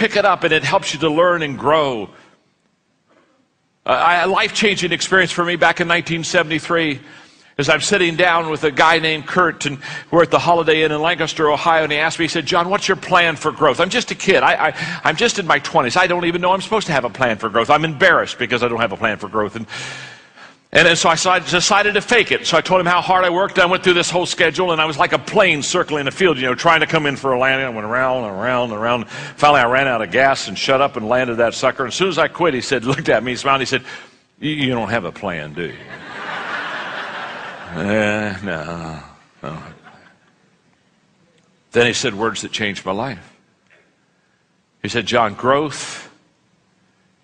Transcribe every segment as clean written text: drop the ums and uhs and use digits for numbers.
pick it up and it helps you to learn and grow. A life-changing experience for me back in 1973 is I'm sitting down with a guy named Kurt, and we're at the Holiday Inn in Lancaster, Ohio, and he asked me, he said, "John, what's your plan for growth?" I'm just a kid. I'm just in my 20s. I don't even know I'm supposed to have a plan for growth. I'm embarrassed because I don't have a plan for growth. And so I decided to fake it. So I told him how hard I worked. I went through this whole schedule, and I was like a plane circling a field, trying to come in for a landing. I went around and around and around. Finally, I ran out of gas and shut up and landed that sucker. And as soon as I quit, he said, looked at me, smiled, he said, "You don't have a plan, do you?" No. Then he said words that changed my life. He said, "John, growth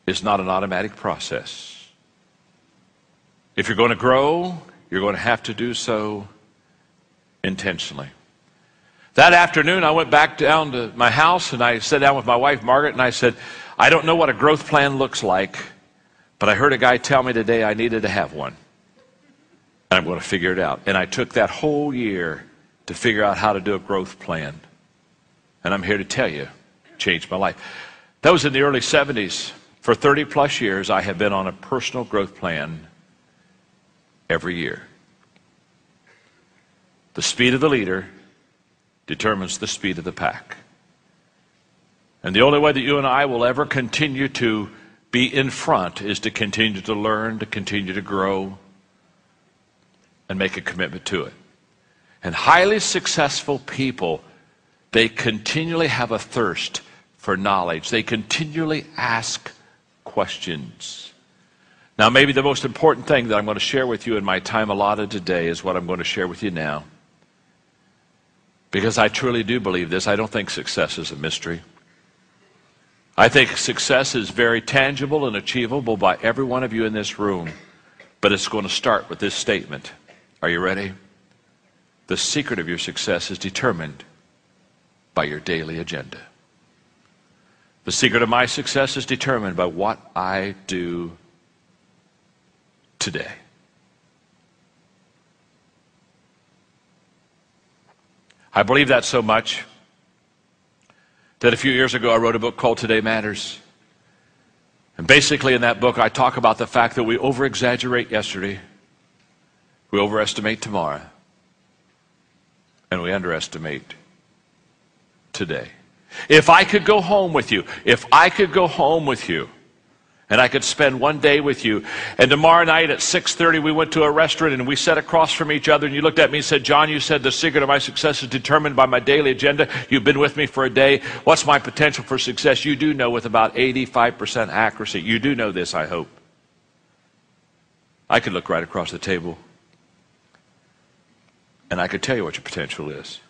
is not an automatic process. If you're going to grow, you're going to have to do so intentionally." That afternoon, I went back down to my house, and I sat down with my wife, Margaret, and I said, "I don't know what a growth plan looks like, but I heard a guy tell me today I needed to have one. And I'm going to figure it out." And I took that whole year to figure out how to do a growth plan. And I'm here to tell you, it changed my life. That was in the early 70s. For 30 plus years, I have been on a personal growth plan every year. The speed of the leader determines the speed of the pack. And the only way that you and I will ever continue to be in front is to continue to learn, to continue to grow, and make a commitment to it. And highly successful people, they continually have a thirst for knowledge. They continually ask questions. Now, maybe the most important thing that I'm going to share with you in my time allotted today is what I'm going to share with you now. Because I truly do believe this. I don't think success is a mystery. I think success is very tangible and achievable by every one of you in this room. But it's going to start with this statement. Are you ready? The secret of your success is determined by your daily agenda. The secret of my success is determined by what I do today. I believe that so much that a few years ago I wrote a book called Today Matters. And basically in that book I talk about the fact that we over-exaggerate yesterday, we overestimate tomorrow, and we underestimate today. If I could go home with you, and I could spend one day with you, and tomorrow night at 6:30 we went to a restaurant and we sat across from each other, and you looked at me and said, "John, you said the secret of my success is determined by my daily agenda. You've been with me for a day. What's my potential for success?" You do know with about 85% accuracy. You do know this, I hope. I could look right across the table and I could tell you what your potential is.